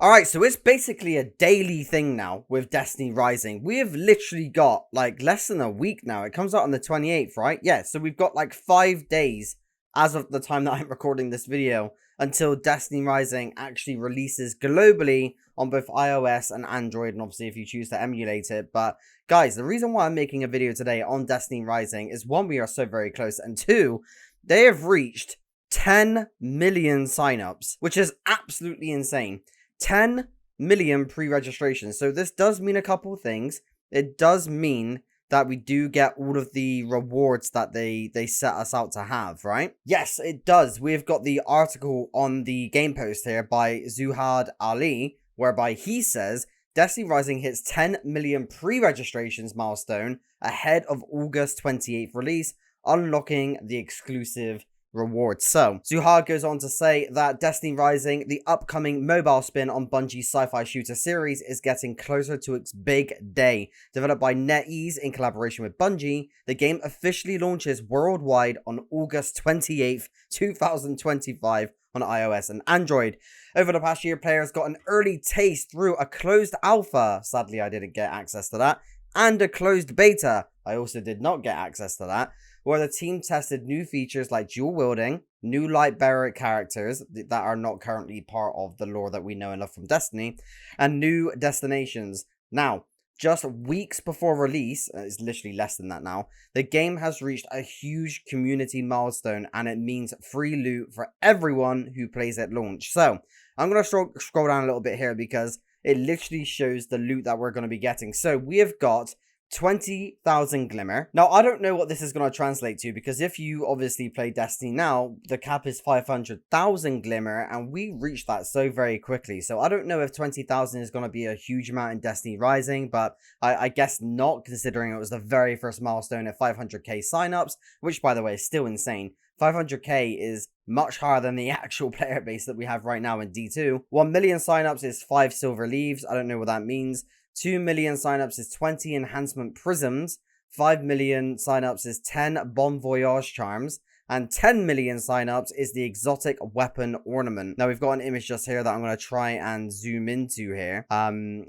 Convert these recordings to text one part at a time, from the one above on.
Alright, so it's basically a daily thing now with Destiny Rising. We have literally got like less than a week now. It comes out on the 28th, right? Yeah, so we've got like 5 days as of the time that I'm recording this video until Destiny Rising actually releases globally on both iOS and Android, and obviously if you choose to emulate it. But guys, the reason why I'm making a video today on Destiny Rising is one, we are so very close, and two, they have reached 10 million signups, which is absolutely insane. 10 million pre-registrations. So this does mean a couple of things. It does mean that we do get all of the rewards that they set us out to have, right? Yes, it does. We've got the article on the game post here by Zuhad Ali, whereby he says Destiny Rising hits 10 million pre-registrations milestone ahead of August 28th release, unlocking the exclusive rewards. So, Zuhad goes on to say that Destiny Rising, the upcoming mobile spin on Bungie's sci-fi shooter series, is getting closer to its big day. Developed by NetEase in collaboration with Bungie, the game officially launches worldwide on August 28th, 2025 on iOS and Android. Over the past year, players got an early taste through a closed alpha. Sadly, I didn't get access to that. And a closed beta. I also did not get access to that, where the team tested new features like dual wielding, new light bearer characters that are not currently part of the lore that we know enough from Destiny, and new destinations. Now, just weeks before release, it's literally less than that now, the game has reached a huge community milestone, and it means free loot for everyone who plays at launch. So, I'm going to scroll down a little bit here because it literally shows the loot that we're going to be getting. So, we have got 20,000 Glimmer. Now, I don't know what this is going to translate to, because if you obviously play Destiny now, the cap is 500,000 Glimmer, and we reached that so very quickly. So I don't know if 20,000 is going to be a huge amount in Destiny Rising, but I guess not, considering it was the very first milestone at 500k signups, which, by the way, is still insane. 500k is much higher than the actual player base that we have right now in D2. 1 million signups is 5 silver leaves. I don't know what that means. 2 million signups is 20 enhancement prisms, 5 million signups is 10 bon voyage charms, and 10 million signups is the exotic weapon ornament. Now, we've got an image just here that I'm going to try and zoom into here.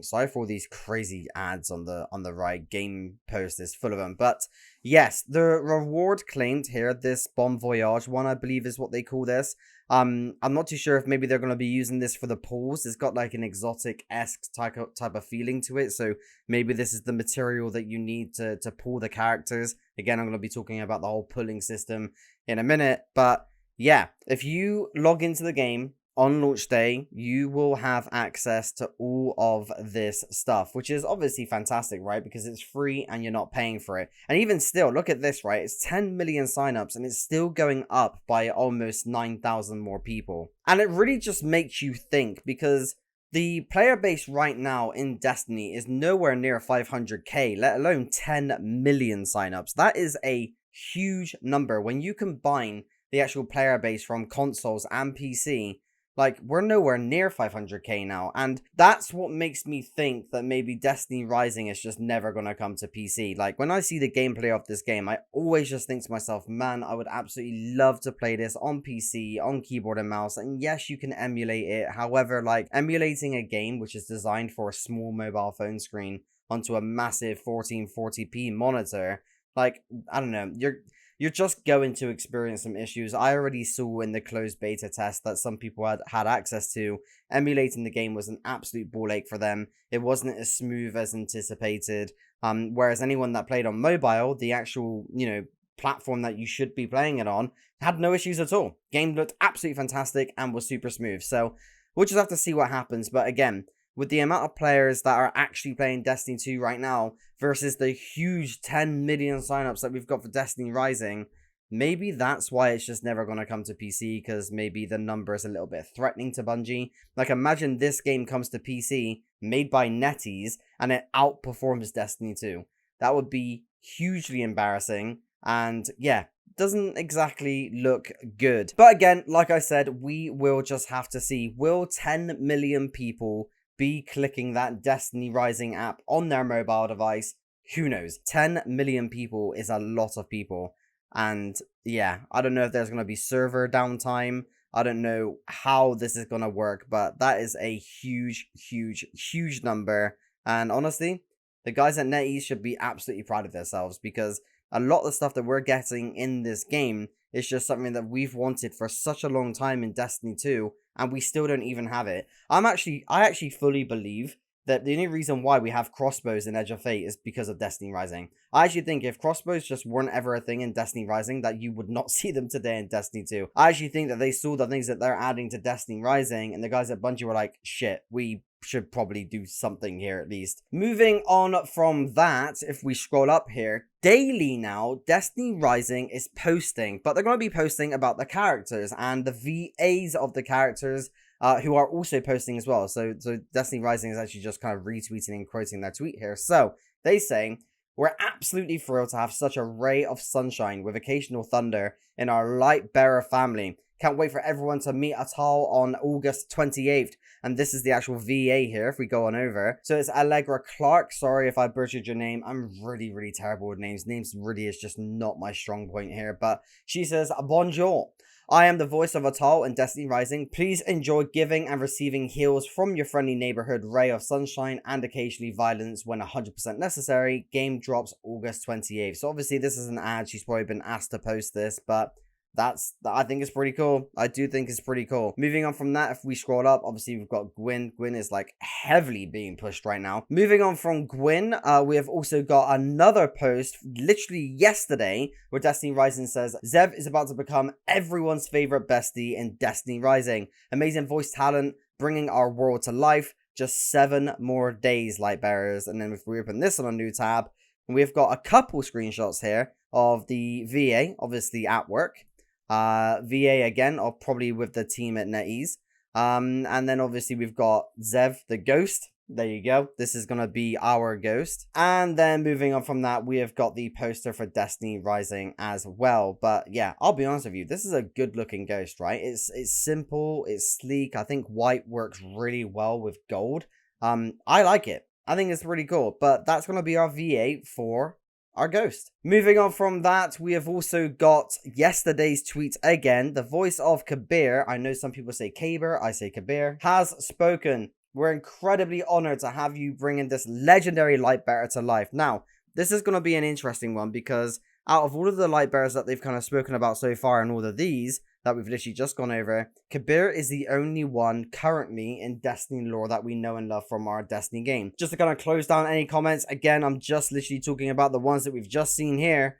Sorry for all these crazy ads on the right. Game post is full of them. But yes, the reward claimed here, this bon voyage one, I believe is what they call this. I'm not too sure if maybe they're going to be using this for the pulls. It's got like an exotic-esque type of feeling to it. So maybe this is the material that you need to pull the characters. Again, I'm going to be talking about the whole pulling system in a minute. But yeah, if you log into the game on launch day, you will have access to all of this stuff, which is obviously fantastic, right? Because it's free and you're not paying for it. And even still, look at this, right? It's 10 million signups and it's still going up by almost 9,000 more people. And it really just makes you think, because the player base right now in Destiny is nowhere near 500k, let alone 10 million signups. That is a huge number. When you combine the actual player base from consoles and PC, like, we're nowhere near 500k now, and that's what makes me think that maybe Destiny Rising is just never going to come to PC. Like, when I see the gameplay of this game, I always just think to myself, man, I would absolutely love to play this on PC, on keyboard and mouse, and yes, you can emulate it. However, like, emulating a game which is designed for a small mobile phone screen onto a massive 1440p monitor, like, I don't know, you're just going to experience some issues. I already saw in the closed beta test that some people had access to. Emulating the game was an absolute ball ache for them. It wasn't as smooth as anticipated. Whereas anyone that played on mobile, the actual, platform that you should be playing it on, had no issues at all. Game looked absolutely fantastic and was super smooth. So we'll just have to see what happens. But again, with the amount of players that are actually playing Destiny 2 right now versus the huge 10 million signups that we've got for Destiny Rising, maybe that's why it's just never going to come to PC, because maybe the number is a little bit threatening to Bungie. Like, imagine this game comes to PC, made by NetEase, and it outperforms Destiny 2. That would be hugely embarrassing, and yeah, doesn't exactly look good. But again, like I said, we will just have to see. Will 10 million people be clicking that Destiny Rising app on their mobile device? Who knows? 10 million people is a lot of people. And yeah, I don't know if there's going to be server downtime. I don't know how this is going to work, but that is a huge, huge, huge number. And honestly, the guys at NetEase should be absolutely proud of themselves, because a lot of the stuff that we're getting in this game is just something that we've wanted for such a long time in Destiny 2, and we still don't even have it. I actually fully believe that the only reason why we have crossbows in Edge of Fate is because of Destiny Rising. I actually think if crossbows just weren't ever a thing in Destiny Rising, that you would not see them today in Destiny 2. I actually think that they saw the things that they're adding to Destiny Rising, and the guys at Bungie were like, shit, we should probably do something here at least. Moving on from that, if we scroll up here, daily now, Destiny Rising is posting, but they're going to be posting about the characters and the VAs of the characters, who are also posting as well. So Destiny Rising is actually just kind of retweeting and quoting their tweet here. So they say, we're absolutely thrilled to have such a ray of sunshine with occasional thunder in our light bearer family. Can't wait for everyone to meet Atal on August 28th. And this is the actual VA here, if we go on over. So it's Allegra Clark. Sorry if I butchered your name. I'm really, really terrible with names. Names really is just not my strong point here. But she says, bonjour. I am the voice of Atal in Destiny Rising. Please enjoy giving and receiving heals from your friendly neighborhood ray of sunshine and occasionally violence when 100% necessary. Game drops August 28th. So obviously this is an ad. She's probably been asked to post this, but I think it's pretty cool. I do think it's pretty cool. Moving on from that, if we scroll up, obviously we've got Gwyn. Gwyn is like heavily being pushed right now. Moving on from Gwyn, we have also got another post literally yesterday where Destiny Rising says, Zev is about to become everyone's favorite bestie in Destiny Rising. Amazing voice talent, bringing our world to life. Just 7 more days, Lightbearers. And then if we open this on a new tab, we've got a couple screenshots here of the VA, obviously at work. VA again, or probably with the team at NetEase. And then obviously we've got Zev, the ghost. There you go. This is going to be our ghost. And then moving on from that, we have got the poster for Destiny Rising as well. But yeah, I'll be honest with you. This is a good looking ghost, right? It's simple. It's sleek. I think white works really well with gold. I like it. I think it's really cool. But that's going to be our VA for our ghost. Moving on from that, we have also got yesterday's tweet again. The voice of Kabir, I know some people say Kabir, I say Kabir, has spoken. We're incredibly honored to have you bringing this legendary Lightbearer to life. Now, this is going to be an interesting one, because out of all of the Lightbearers that they've kind of spoken about so far and all of these that we've literally just gone over, Kabir is the only one currently in Destiny lore that we know and love from our Destiny game. Just to kind of close down any comments, again, I'm just literally talking about the ones that we've just seen here.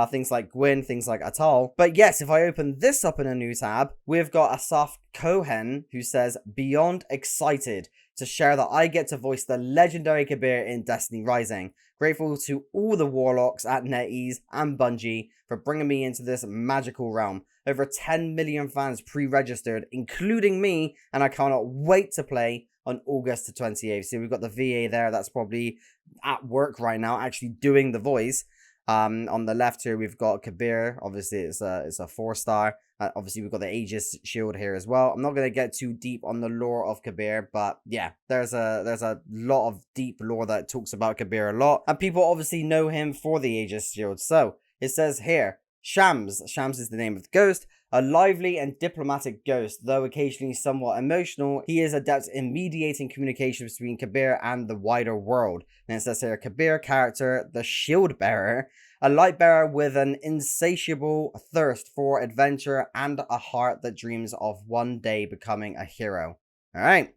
Things like Gwyn, things like Atal. But yes, if I open this up in a new tab, we've got Asaf Cohen, who says, beyond excited to share that I get to voice the legendary Kabir in Destiny Rising. Grateful to all the warlocks at NetEase and Bungie for bringing me into this magical realm. Over 10 million fans pre-registered, including me, and I cannot wait to play on August 28th. So we've got the VA there that's probably at work right now, actually doing the voice. On the left here, we've got Kabir. Obviously, it's a 4-star. Obviously, we've got the Aegis shield here as well. I'm not going to get too deep on the lore of Kabir, but yeah, there's a lot of deep lore that talks about Kabir a lot. And people obviously know him for the Aegis shield. So, it says here, Shams is the name of the ghost. A lively and diplomatic ghost, though occasionally somewhat emotional, he is adept in mediating communication between Kabir and the wider world. And it says here, Kabir character, the shield bearer, a light bearer with an insatiable thirst for adventure and a heart that dreams of one day becoming a hero. Alright.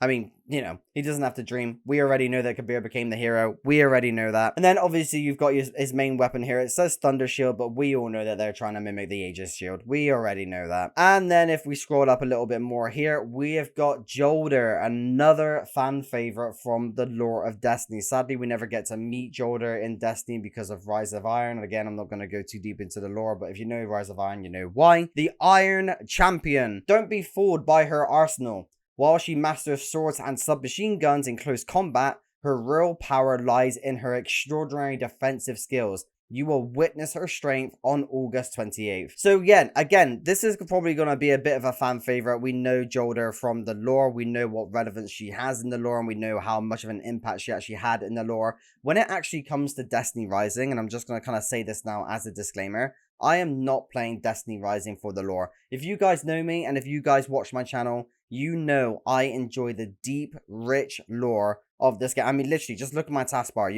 I mean, you know, he doesn't have to dream. We already know that Kabir became the hero. We already know that. And then obviously you've got his main weapon here. It says Thunder Shield, but we all know that they're trying to mimic the Aegis Shield. We already know that. And then if we scroll up a little bit more here, we have got Jolder, another fan favorite from the lore of Destiny. Sadly, we never get to meet Jolder in Destiny because of Rise of Iron. And again, I'm not going to go too deep into the lore, but if you know Rise of Iron, you know why. The Iron Champion. Don't be fooled by her arsenal. While she masters swords and submachine guns in close combat, her real power lies in her extraordinary defensive skills. You will witness her strength on August 28th. So again, this is probably going to be a bit of a fan favorite. We know Jolder from the lore. We know what relevance she has in the lore, and we know how much of an impact she actually had in the lore. When it actually comes to Destiny Rising, and I'm just going to kind of say this now as a disclaimer, I am not playing Destiny Rising for the lore. If you guys know me and if you guys watch my channel, you know I enjoy the deep, rich lore of this game. I mean, literally, just look at my taskbar.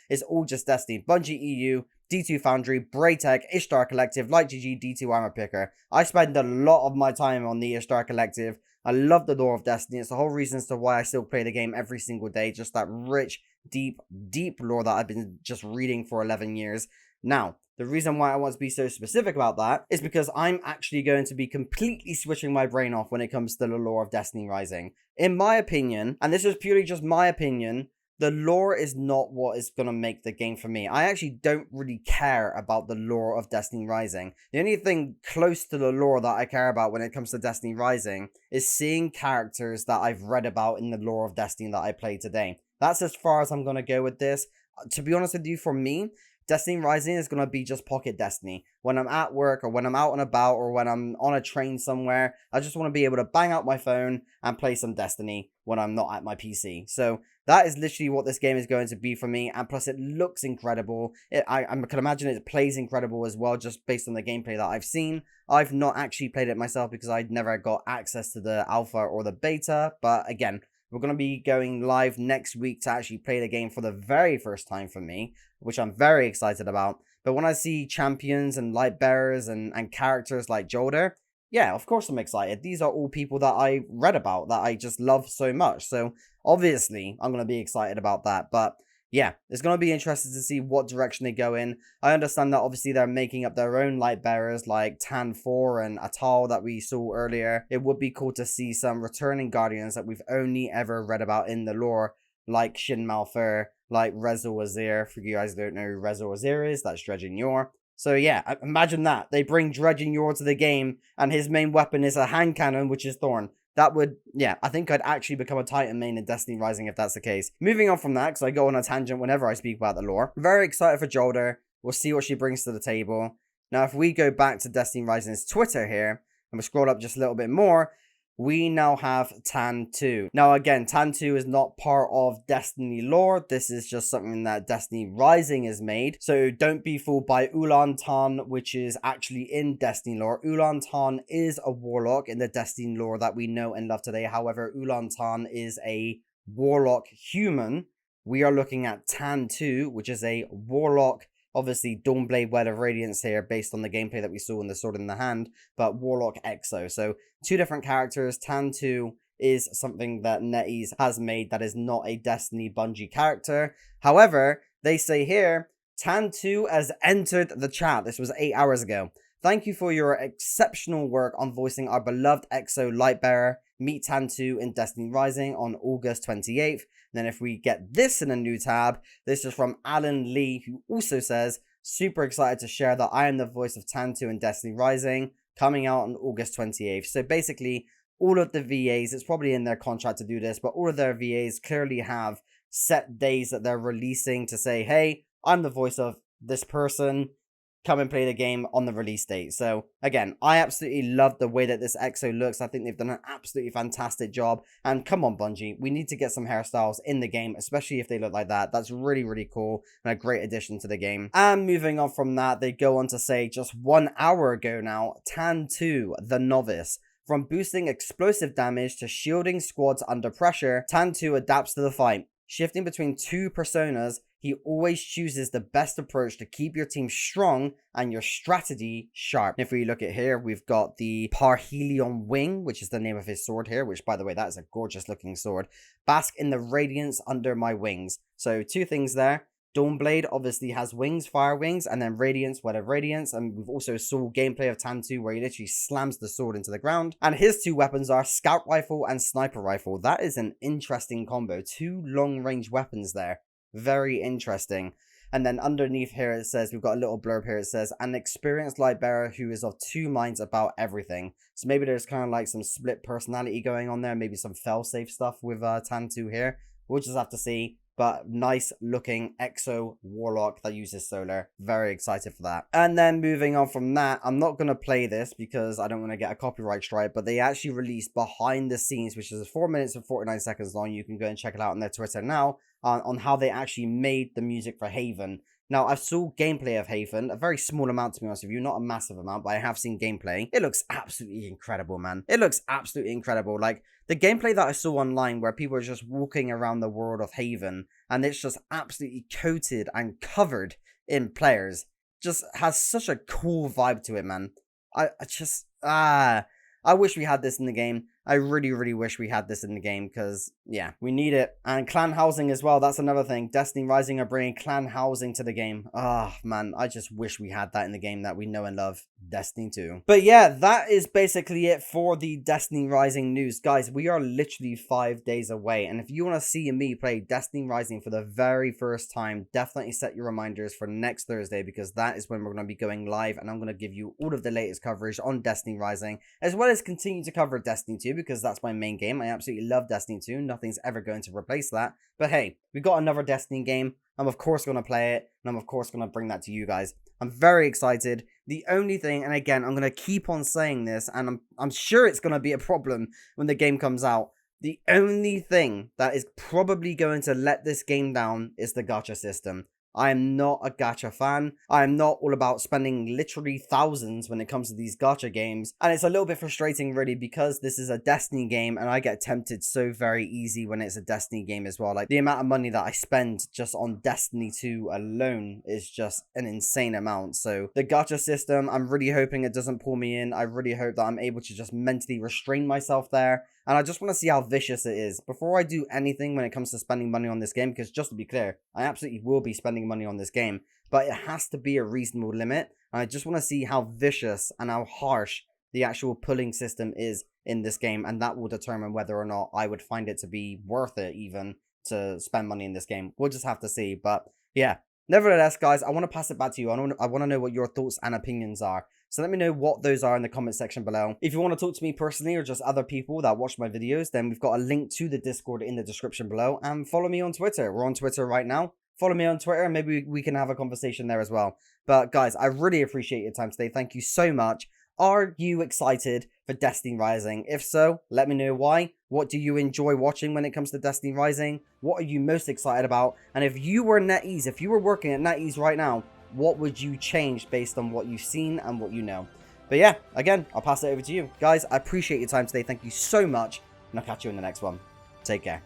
It's all just Destiny. Bungie EU, D2 Foundry, Braytech, Ishtar Collective, Light GG, D2 Armor Picker. I spend a lot of my time on the Ishtar Collective. I love the lore of Destiny. It's the whole reason as to why I still play the game every single day. Just that rich, deep, deep lore that I've been just reading for 11 years. Now, the reason why I want to be so specific about that is because I'm actually going to be completely switching my brain off when it comes to the lore of Destiny Rising. In my opinion, and this is purely just my opinion, the lore is not what is going to make the game for me. I actually don't really care about the lore of Destiny Rising. The only thing close to the lore that I care about when it comes to Destiny Rising is seeing characters that I've read about in the lore of Destiny that I played today. That's as far as I'm going to go with this. To be honest with you, for me, Destiny Rising is going to be just pocket Destiny. When I'm at work or when I'm out and about or when I'm on a train somewhere, I just want to be able to bang out my phone and play some Destiny when I'm not at my PC. So that is literally what this game is going to be for me. And plus it looks incredible. I can imagine it plays incredible as well, just based on the gameplay that I've seen. I've not actually played it myself because I never got access to the alpha or the beta. But again, we're going to be going live next week to actually play the game for the very first time for me, which I'm very excited about. But when I see champions and light bearers and characters like Jolder, yeah, of course I'm excited. These are all people that I read about, that I just love so much. So obviously I'm going to be excited about that. But yeah, it's going to be interesting to see what direction they go in. I understand that obviously they're making up their own light bearers like Tan 4 and Atal that we saw earlier. It would be cool to see some returning guardians that we've only ever read about in the lore, like Shin Malphur, like Rezo Wazir. For you guys who don't know who Rezo Wazir is, that's Dredgen Yor. So yeah, imagine that. They bring Dredgen Yor to the game and his main weapon is a hand cannon, which is Thorn. That would, yeah, I think I'd actually become a Titan main in Destiny Rising if that's the case. Moving on from that, because I go on a tangent whenever I speak about the lore. I'm very excited for Jolder. We'll see what she brings to the table. Now, if we go back to Destiny Rising's Twitter here, and we scroll up just a little bit more, we now have Tan 2. Now again, Tan 2 is not part of Destiny lore. This is just something that Destiny Rising has made. So don't be fooled by Ulan Tan, which is actually in Destiny lore. Ulan Tan is a warlock in the Destiny lore that we know and love today. However, Ulan Tan is a warlock human. We are looking at Tan 2, which is a warlock, obviously Dawnblade Word of Radiance here based on the gameplay that we saw in the Sword in the Hand, but Warlock Exo. So two different characters. Tan 2 is something that NetEase has made that is not a Destiny Bungie character. However, they say here, Tan 2 has entered the chat. This was 8 hours ago. Thank you for your exceptional work on voicing our beloved Exo Lightbearer. Meet Tan 2 in Destiny Rising on August 28th. Then if we get this in a new tab, this is from Alan Lee, who also says, super excited to share that I am the voice of Tan 2 in Destiny Rising, coming out on August 28th. So basically, all of the VAs, it's probably in their contract to do this, but all of their VAs clearly have set days that they're releasing to say, hey, I'm the voice of this person, come and play the game on the release date. So again, I absolutely love the way that this EXO looks. I think they've done an absolutely fantastic job. And come on, Bungie, we need to get some hairstyles in the game, especially if they look like that. That's really, really cool and a great addition to the game. And moving on from that, they go on to say just 1 hour ago now, Tan 2, the Novice. From boosting explosive damage to shielding squads under pressure, Tan 2 adapts to the fight. Shifting between two personas, he always chooses the best approach to keep your team strong and your strategy sharp. If we look at here, we've got the Parhelion Wing, which is the name of his sword here, which by the way, that is a gorgeous looking sword. Bask in the radiance under my wings. So two things there. Dawnblade obviously has wings, fire wings, and then Radiance, Word of Radiance. And we've also saw gameplay of Tan 2 where he literally slams the sword into the ground. And his two weapons are Scout Rifle and Sniper Rifle. That is an interesting combo. Two long-range weapons there. Very interesting. And then underneath here it says, we've got a little blurb here. It says, an experienced lightbearer who is of two minds about everything. So maybe there's kind of like some split personality going on there. Maybe some fail-safe stuff with Tan 2 here. We'll just have to see. But nice looking Exo Warlock that uses solar. Very excited for that. And then moving on from that, I'm not going to play this because I don't want to get a copyright strike, but they actually released behind the scenes, which is 4 minutes and 49 seconds long. You can go and check it out on their Twitter now on how they actually made the music for Haven. Now, I saw gameplay of Haven, a very small amount to be honest with you, not a massive amount, but I have seen gameplay. It looks absolutely incredible, man. It looks absolutely incredible. Like, the gameplay that I saw online where people are just walking around the world of Haven, and it's just absolutely coated and covered in players, just has such a cool vibe to it, man. I wish we had this in the game. I really, really wish we had this in the game because, yeah, we need it. And clan housing as well, that's another thing. Destiny Rising are bringing clan housing to the game. Ah, man, I just wish we had that in the game that we know and love, Destiny 2. But yeah, that is basically it for the Destiny Rising news. Guys, we are literally 5 days away. And if you want to see me play Destiny Rising for the very first time, definitely set your reminders for next Thursday because that is when we're going to be going live. And I'm going to give you all of the latest coverage on Destiny Rising, as well as continue to cover Destiny 2 because that's my main game. I absolutely love Destiny 2. Nothing's ever going to replace that. But hey, we got another Destiny game. I'm of course going to play it, and I'm of course going to bring that to you guys. I'm very excited. The only thing, and again, I'm going to keep on saying this, and I'm sure it's going to be a problem when the game comes out. The only thing that is probably going to let this game down is the gacha system. I am not a gacha fan. I am not all about spending literally thousands when it comes to these gacha games. And it's a little bit frustrating really because this is a Destiny game and I get tempted so very easy when it's a Destiny game as well. Like the amount of money that I spend just on Destiny 2 alone is just an insane amount. So the gacha system, I'm really hoping it doesn't pull me in. I really hope that I'm able to just mentally restrain myself there. And I just want to see how vicious it is before I do anything when it comes to spending money on this game. Because just to be clear, I absolutely will be spending money on this game. But it has to be a reasonable limit. And I just want to see how vicious and how harsh the actual pulling system is in this game. And that will determine whether or not I would find it to be worth it even to spend money in this game. We'll just have to see. But yeah, nevertheless, guys, I want to pass it back to you. I want to know what your thoughts and opinions are. So let me know what those are in the comment section below. If you want to talk to me personally or just other people that watch my videos, then we've got a link to the Discord in the description below. And follow me on Twitter. We're on Twitter right now. Follow me on Twitter and maybe we can have a conversation there as well. But guys, I really appreciate your time today. Thank you so much. Are you excited for Destiny Rising? If so, let me know why. What do you enjoy watching when it comes to Destiny Rising? What are you most excited about? And if you were NetEase, if you were working at NetEase right now, what would you change based on what you've seen and what you know? But yeah, again, I'll pass it over to you. Guys, I appreciate your time today. Thank you so much. And I'll catch you in the next one. Take care.